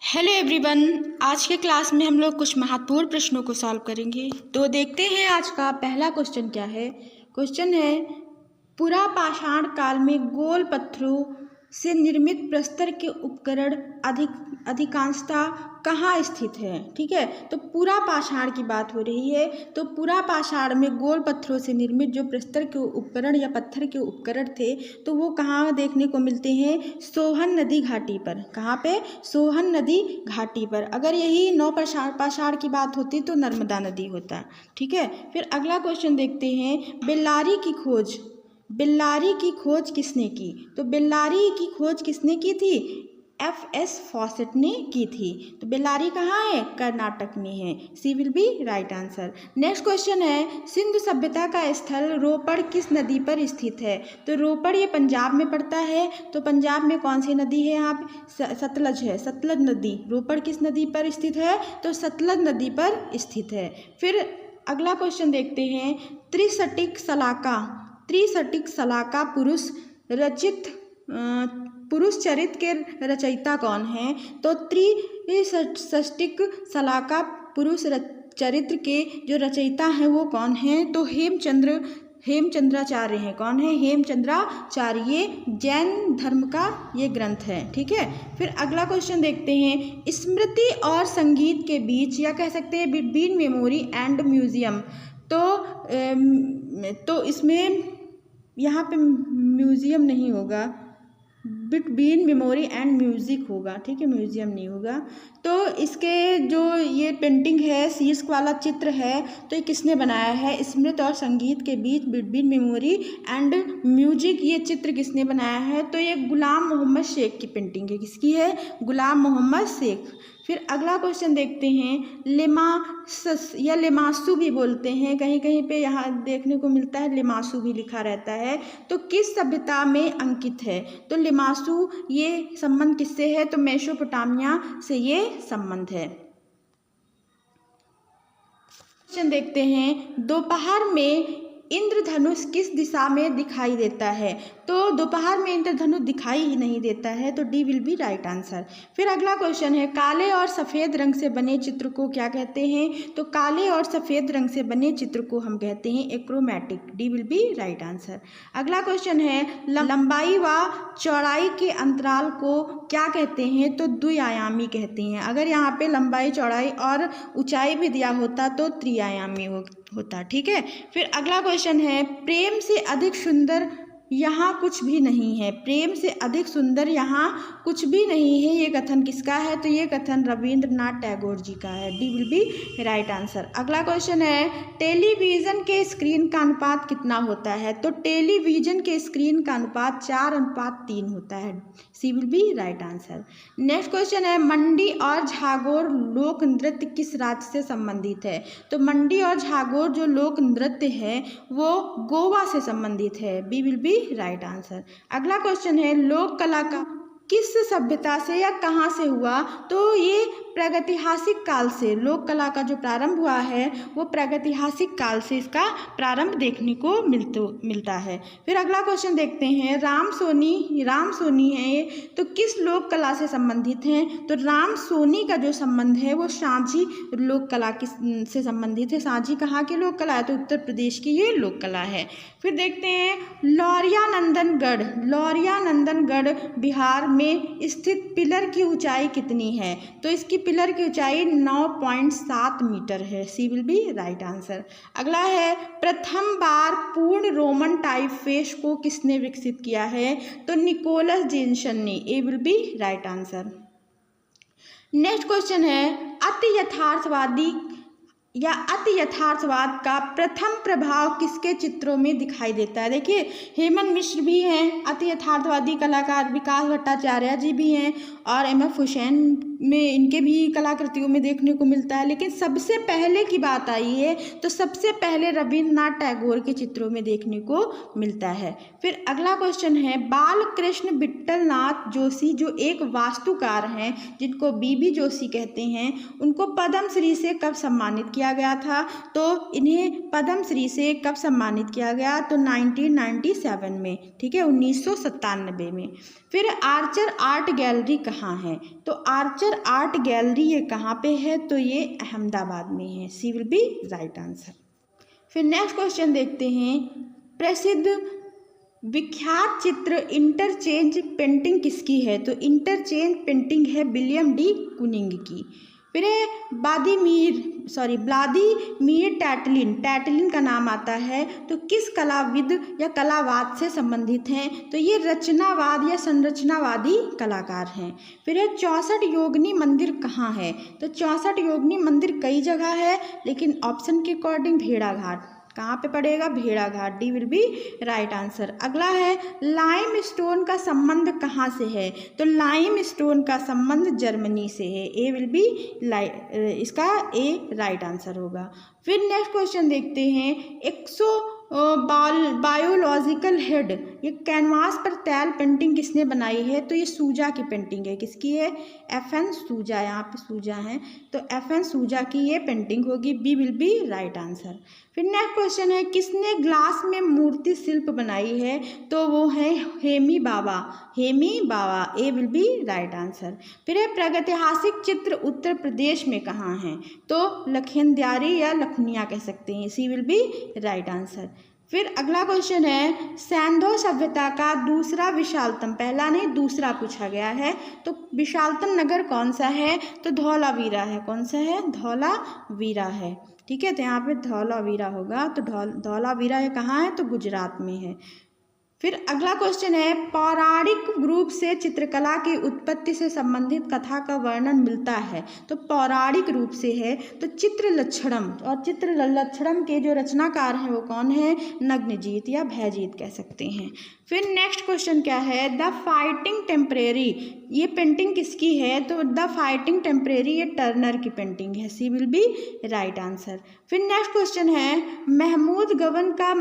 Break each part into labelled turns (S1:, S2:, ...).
S1: Hello everyone, आज के class में हम लोग कुछ महत्वपूर्ण प्रश्नों को सॉल्व करेंगे। तो देखते हैं आज का पहला क्वेश्चन क्या है। क्वेश्चन है, पुरापाषाण काल में गोल पत्थरों से निर्मित प्रस्तर के उपकरण अधिकांशतः कहाँ स्थित है। ठीक है, तो पुरापाषाण की बात हो रही है। तो पुरापाषाण में गोल पत्थरों से निर्मित जो प्रस्तर के उपकरण या पत्थर के उपकरण थे, तो वो कहाँ देखने को मिलते हैं? सोहन नदी घाटी पर। कहाँ पे? सोहन नदी घाटी पर। अगर यही नौपाषाण की बात होती तो नर्मदा नदी होता। ठीक है, फिर अगला क्वेश्चन देखते हैं, बेल्लारी की खोज किसने की? तो बेल्लारी की खोज किसने की थी? F.S. फॉसेट ने की थी। तो बेल्लारी कहाँ है? कर्नाटक में है। C will be right answer. Next question है, सिंधु सभ्यता का स्थल रोपड़ किस नदी पर स्थित है? तो रोपड़ ये पंजाब में पड़ता है। तो पंजाब में कौन सी नदी है? यहाँ पे सतलज है, सतलज नदी। रोपड़ किस नदी पर स्थित है? तो सतलज नदी पर स्थित है। फिर अगला क्वेश्चन देखते हैं, त्रिसटिक सलाका पुरुष चरित्र के रचयिता कौन है? तो त्रिसटिक सलाका पुरुष चरित्र के जो रचयिता हैं वो कौन हैं? तो हेमचंद्राचार्य हैं। कौन है? हेमचंद्राचार्य। ये जैन धर्म का ये ग्रंथ है। ठीक है, फिर अगला क्वेश्चन देखते हैं, स्मृति और संगीत के बीच, या कह सकते हैं बिटवीन मेमोरी एंड म्यूजियम। तो इसमें यहाँ पे म्यूजियम नहीं होगा, बिटवीन मेमोरी एंड म्यूजिक होगा। ठीक है, म्यूजियम नहीं होगा। तो इसके जो ये पेंटिंग है, शीर्षक वाला चित्र है, तो ये किसने बनाया है? स्मृति और संगीत के बीच, बिटवीन मेमोरी एंड म्यूजिक, ये चित्र किसने बनाया है? तो ये गुलाम मोहम्मद शेख की पेंटिंग है। किसकी है? गुलाम मोहम्मद शेख। फिर अगला क्वेश्चन देखते हैं, लेमासस या लेमासू भी बोलते हैं, कहीं कहीं पे यहाँ देखने को मिलता है लेमासू भी लिखा रहता है। तो किस सभ्यता में अंकित है? तो लेमासू ये संबंध किससे है? तो मेसोपोटामिया से ये संबंध है। क्वेश्चन देखते हैं, दोपहर में इंद्रधनुष किस दिशा में दिखाई देता है? तो दोपहर में इंद्रधनुष दिखाई ही नहीं देता है। तो D will be right answer. फिर अगला क्वेश्चन है, काले और सफ़ेद रंग से बने चित्र को क्या कहते हैं? तो काले और सफ़ेद रंग से बने चित्र को हम कहते हैं achromatic. D will be right answer. अगला क्वेश्चन है, लंबाई व चौड़ाई के अंतराल को क्या कहते हैं? तो द्विआयामी कहते हैं। अगर यहाँ पे लंबाई, चौड़ाई और ऊंचाई भी दिया होता तो त्रिआयामी होता। ठीक है, फिर अगला क्वेश्चन है, प्रेम से अधिक सुंदर यहाँ कुछ भी नहीं है। प्रेम से अधिक सुंदर यहाँ कुछ भी नहीं है, ये कथन किसका है? तो ये कथन रविंद्रनाथ टैगोर जी का है। D will be right answer. अगला क्वेश्चन है, टेलीविज़न के स्क्रीन का अनुपात कितना होता है? तो टेलीविज़न के स्क्रीन का अनुपात 4:3 होता है। C will be right answer. Next question है, मंडी और झागोर लोक नृत्य किस राज्य से संबंधित है? तो मंडी और झागोर जो लोक नृत्य है वो गोवा से संबंधित है। B will be right answer. अगला क्वेश्चन है, लोक कला का किस सभ्यता से या कहाँ से हुआ? तो ये प्रागैतिहासिक काल से, लोक कला का जो प्रारंभ हुआ है वो प्रागैतिहासिक काल से इसका प्रारंभ देखने को मिलता है। फिर अगला क्वेश्चन देखते हैं, राम सोनी है ये, तो किस लोक कला से संबंधित हैं? तो राम सोनी का जो संबंध है वो सांझी लोक कला से संबंधित है। सांझी कहाँ की लोक कला है? तो उत्तर प्रदेश की ये लोक कला है। फिर देखते हैं, लौरिया नंदनगढ़ बिहार में स्थित पिलर की ऊंचाई कितनी है? तो इसकी पिलर की ऊंचाई 9.7 मीटर है। C will be right answer. अगला है, प्रथम बार पूर्ण रोमन टाइपफेस को किसने विकसित किया है? तो निकोलस जेनसन ने। A will be right answer. Next question है, अति यथार्थवाद का प्रथम प्रभाव किसके चित्रों में दिखाई देता है? देखिए, हेमंत मिश्र भी हैं, अति यथार्थवादी कलाकार विकास भट्टाचार्य जी भी हैं, और M.F. हुसैन में इनके भी कलाकृतियों में देखने को मिलता है। लेकिन सबसे पहले की बात आई है तो सबसे पहले रविंद्रनाथ टैगोर के चित्रों में देखने को मिलता है। फिर अगला क्वेश्चन है, बालकृष्ण विट्ठलनाथ जोशी जो एक वास्तुकार हैं जिनको B.B. जोशी कहते हैं, उनको पद्मश्री से कब सम्मानित किया किया गया था। तो इन्हें पद्म श्री से कब सम्मानित किया गया? तो 1997 में, ठीक है, 1997 में। फिर आर्चर आर्ट गैलरी कहाँ है? तो आर्चर आर्ट गैलरी ये कहाँ पे है? तो ये अहमदाबाद में है। C will be right answer. फिर नेक्स्ट क्वेश्चन देखते हैं, प्रसिद्ध विख्यात चित्र इंटरचेंज पेंटिंग किसकी है? तो इंटरचेंज पेंटिंग है विलियम डी कुनिंग की। फिर व्लादिमीर टैटलिन का नाम आता है, तो किस कलाविद या कलावाद से संबंधित हैं? तो ये रचनावाद या संरचनावादी कलाकार हैं। फिर 64 योगिनी मंदिर कहाँ है? तो 64 योगिनी मंदिर कई जगह है, लेकिन ऑप्शन के अकॉर्डिंग भेड़ाघाट कहाँ पे पड़ेगा? भेड़ाघाट। D will be right answer. अगला है, लाइम स्टोन का संबंध कहाँ से है? तो लाइम स्टोन का संबंध जर्मनी से है। ए विल बी इसका ए राइट आंसर होगा। फिर नेक्स्ट क्वेश्चन देखते हैं, बायोलॉजिकल हेड, ये कैनवास पर तैल पेंटिंग किसने बनाई है? तो ये सूजा की पेंटिंग है। किसकी है? FN सूजा, यहाँ पे सूजा है, तो FN सूजा की ये पेंटिंग होगी। B will be right answer. फिर नेक्स्ट क्वेश्चन है, किसने ग्लास में मूर्ति शिल्प बनाई है? तो वो है हेमी बाबा। A will be right answer. फिर है, प्रागैतिहासिक चित्र उत्तर प्रदेश में कहाँ है? तो लखेंद्यारी या लखनिया कह सकते हैं। सी विल बी राइट आंसर। फिर अगला क्वेश्चन है, सैंधव सभ्यता का दूसरा विशालतम, पहला नहीं दूसरा पूछा गया है, तो विशालतम नगर कौन सा है? तो धौलावीरा है। कौन सा है? धौलावीरा है। ठीक है, तो यहाँ पे धौलावीरा होगा। तो धौलावीरा ये कहाँ है? तो गुजरात में है। फिर अगला क्वेश्चन है, पौराणिक रूप से चित्रकला की उत्पत्ति से संबंधित कथा का वर्णन मिलता है। तो पौराणिक रूप से है, तो चित्रलक्षणम, और चित्रलक्षणम के जो रचनाकार हैं वो कौन है? नग्नजीत या भयजीत कह सकते हैं। फिर नेक्स्ट क्वेश्चन क्या है, द फाइटिंग टेम्परेरी, ये पेंटिंग किसकी है? तो द फाइटिंग टेम्परेरी ये टर्नर की पेंटिंग है। C will be right answer. फिर नेक्स्ट क्वेश्चन है, महमूद गवन का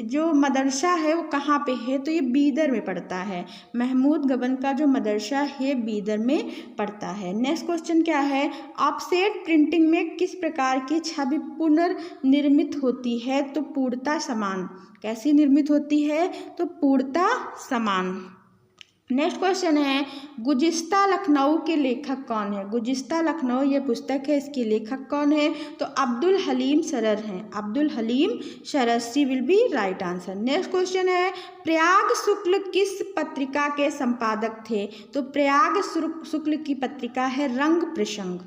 S1: जो मदरसा है वो कहाँ पे है? तो ये बीदर में पड़ता है। महमूद गवन का जो मदरसा है बीदर में पड़ता है। नेक्स्ट क्वेश्चन क्या है, ऑफसेट प्रिंटिंग में किस प्रकार की छवि पुनर्निर्मित होती है? तो पूर्णतः समान। कैसी निर्मित होती है? तो पूर्णतः समान। नेक्स्ट क्वेश्चन है, गुलिस्ता लखनऊ के लेखक कौन है? गुलिस्ता लखनऊ ये पुस्तक है, इसके लेखक कौन है? तो अब्दुल हलीम शरर हैं। Abdul Halim Sharar. C will be right answer. Next question है, प्रयाग शुक्ल किस पत्रिका के संपादक थे? तो प्रयाग शुक्ल की पत्रिका है रंग प्रसंग।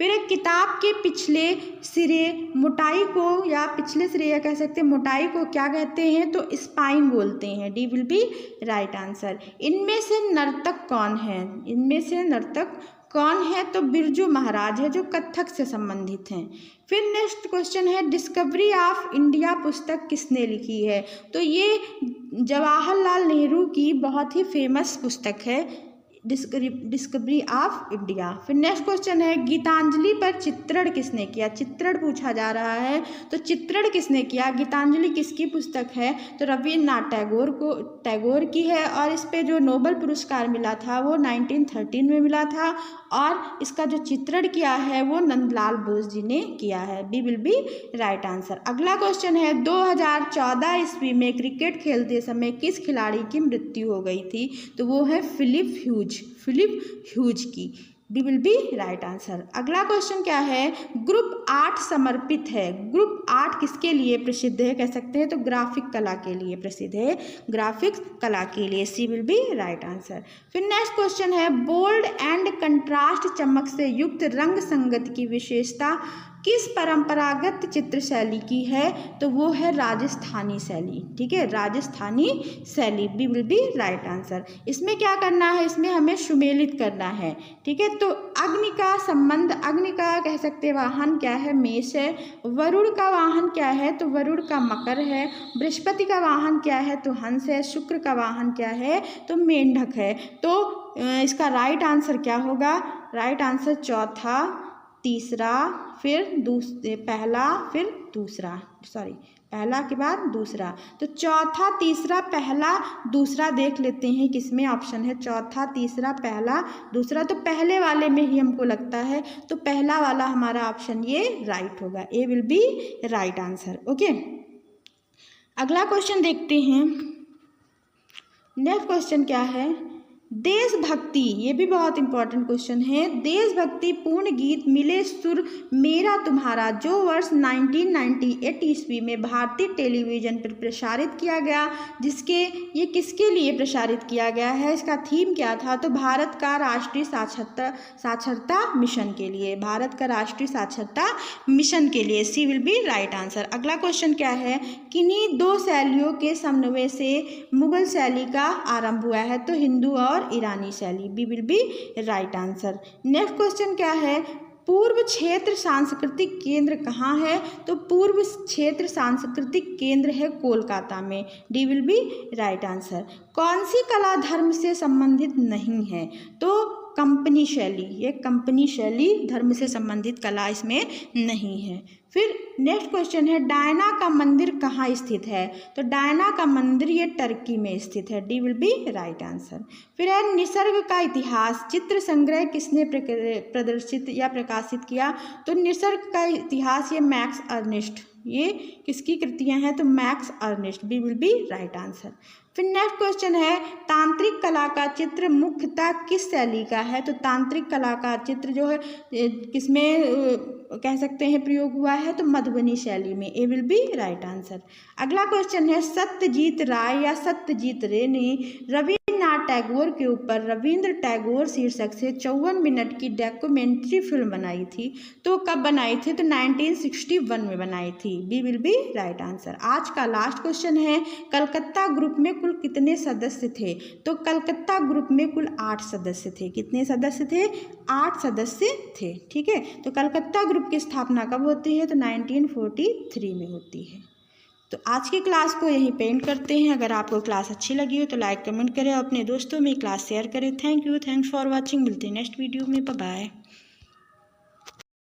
S1: फिर एक किताब के पिछले सिरे मोटाई को, या पिछले सिरे या कह सकते हैं मोटाई को क्या कहते हैं? तो स्पाइन बोलते हैं। D will be right answer. इनमें से नर्तक कौन है? इनमें से नर्तक कौन है? तो बिरजू महाराज है, जो कथक से संबंधित हैं। फिर नेक्स्ट क्वेश्चन है, डिस्कवरी ऑफ इंडिया पुस्तक किसने लिखी है? तो ये जवाहरलाल नेहरू की बहुत ही फेमस पुस्तक है, डिस्कवरी ऑफ इंडिया। फिर नेक्स्ट क्वेश्चन है, गीतांजलि पर चित्रण किसने किया? चित्रण पूछा जा रहा है, तो चित्रण किसने किया? गीतांजलि किसकी पुस्तक है? तो रविन्द्रनाथ टैगोर की है, और इस पे जो नोबेल पुरस्कार मिला था वो 1913 में मिला था, और इसका जो चित्रण किया है वो नंदलाल बोस जी ने किया है। B will be right answer. अगला क्वेश्चन है, 2014 ईस्वी में क्रिकेट खेलते समय किस खिलाड़ी की मृत्यु हो गई थी? तो वो है फिलिप ह्यूज की। D will be right answer. अगला क्वेश्चन क्या है, ग्रुप 8 समर्पित है। ग्रुप 8 किसके लिए प्रसिद्ध है कह सकते हैं? तो ग्राफिक कला के लिए प्रसिद्ध है, ग्राफिक कला के लिए। सी विल बी राइट आंसर। फिर नेक्स्ट क्वेश्चन है, बोल्ड एंड कंट्रास्ट चमक से युक्त रंग संगत की विशेषता किस परंपरागत चित्र शैली की है? तो वो है राजस्थानी शैली। ठीक है, राजस्थानी शैली। B will be right answer. इसमें क्या करना है? इसमें हमें सुमेलित करना है। ठीक है, तो अग्नि का संबंध, अग्नि का कह सकते हैं वाहन क्या है? मेष है। वरुण का वाहन क्या है? तो वरुण का मकर है। बृहस्पति का वाहन क्या है? तो हंस है। शुक्र का वाहन क्या है? तो मेंढक है। तो इसका राइट आंसर क्या होगा? राइट आंसर चौथा, तीसरा, फिर पहला, फिर दूसरा, पहला के बाद दूसरा, तो चौथा तीसरा पहला दूसरा देख लेते हैं किसमें ऑप्शन है चौथा तीसरा पहला दूसरा। तो पहले वाले में ही हमको लगता है, तो पहला वाला हमारा ऑप्शन ये राइट होगा, A will be right answer. Okay, अगला क्वेश्चन देखते हैं। नेक्स्ट क्वेश्चन क्या है, देशभक्ति, ये भी बहुत इंपॉर्टेंट क्वेश्चन है। देशभक्ति पूर्ण गीत मिले सुर मेरा तुम्हारा जो वर्ष 1998 ईस्वी में भारतीय टेलीविज़न पर प्रसारित किया गया, ये किसके लिए प्रसारित किया गया है, इसका थीम क्या था, तो भारत का राष्ट्रीय साक्षरता मिशन के लिए, भारत का राष्ट्रीय साक्षरता मिशन के लिए, सी विल बी राइट आंसर। अगला क्वेश्चन क्या है, किन्हीं दो शैलियों के समन्वय से मुगल शैली का आरंभ हुआ है, तो हिंदू और ईरानी शैली, B will be right answer. Next question क्या है, पूर्व क्षेत्र सांस्कृतिक केंद्र कहाँ है, तो पूर्व क्षेत्र सांस्कृतिक केंद्र है कोलकाता में, D will be right answer. कौन सी कला धर्म से संबंधित नहीं है, तो कंपनी शैली, ये कंपनी शैली धर्म से संबंधित कला इसमें नहीं है। फिर नेक्स्ट क्वेश्चन है, डायना का मंदिर कहाँ स्थित है, तो डायना का मंदिर ये टर्की में स्थित है, D will be right answer. फिर है निसर्ग का इतिहास चित्र संग्रह किसने प्रदर्शित या प्रकाशित किया, तो निसर्ग का इतिहास ये मैक्स अर्नेस्ट, ये किसकी कृतियां हैं, तो Max Ernst, B will be right answer. फिर नेक्स्ट क्वेश्चन है, तांत्रिक कला का चित्र मुख्यतः किस शैली का है, तो तांत्रिक कला का चित्र जो है किसमें कह सकते हैं प्रयोग हुआ है, तो मधुबनी शैली में, ए विल बी राइट आंसर। अगला क्वेश्चन है, सत्यजीत राय या सत्यजीत रे ने रविन्द्रनाथ टैगोर के ऊपर रविंद्र टैगोर शीर्षक से 54 मिनट की डॉक्यूमेंट्री फिल्म बनाई थी, तो कब बनाई थी, तो 1961 में बनाई थी, B will be right answer. आज का लास्ट क्वेश्चन है, कलकत्ता ग्रुप में कुल कितने सदस्य थे, तो कलकत्ता ग्रुप में कुल 8 सदस्य थे, कितने सदस्य थे, 8 सदस्य थे, ठीक है। तो कलकत्ता ग्रुप की स्थापना कब होती है, तो 1943 में होती है। तो आज की क्लास को यहीं पे एंड करते हैं। अगर आपको क्लास अच्छी लगी हो तो लाइक कमेंट करें, अपने दोस्तों में क्लास शेयर करें। Thank you, thanks for watching. मिलते हैं नेक्स्ट वीडियो में, बाय बाय।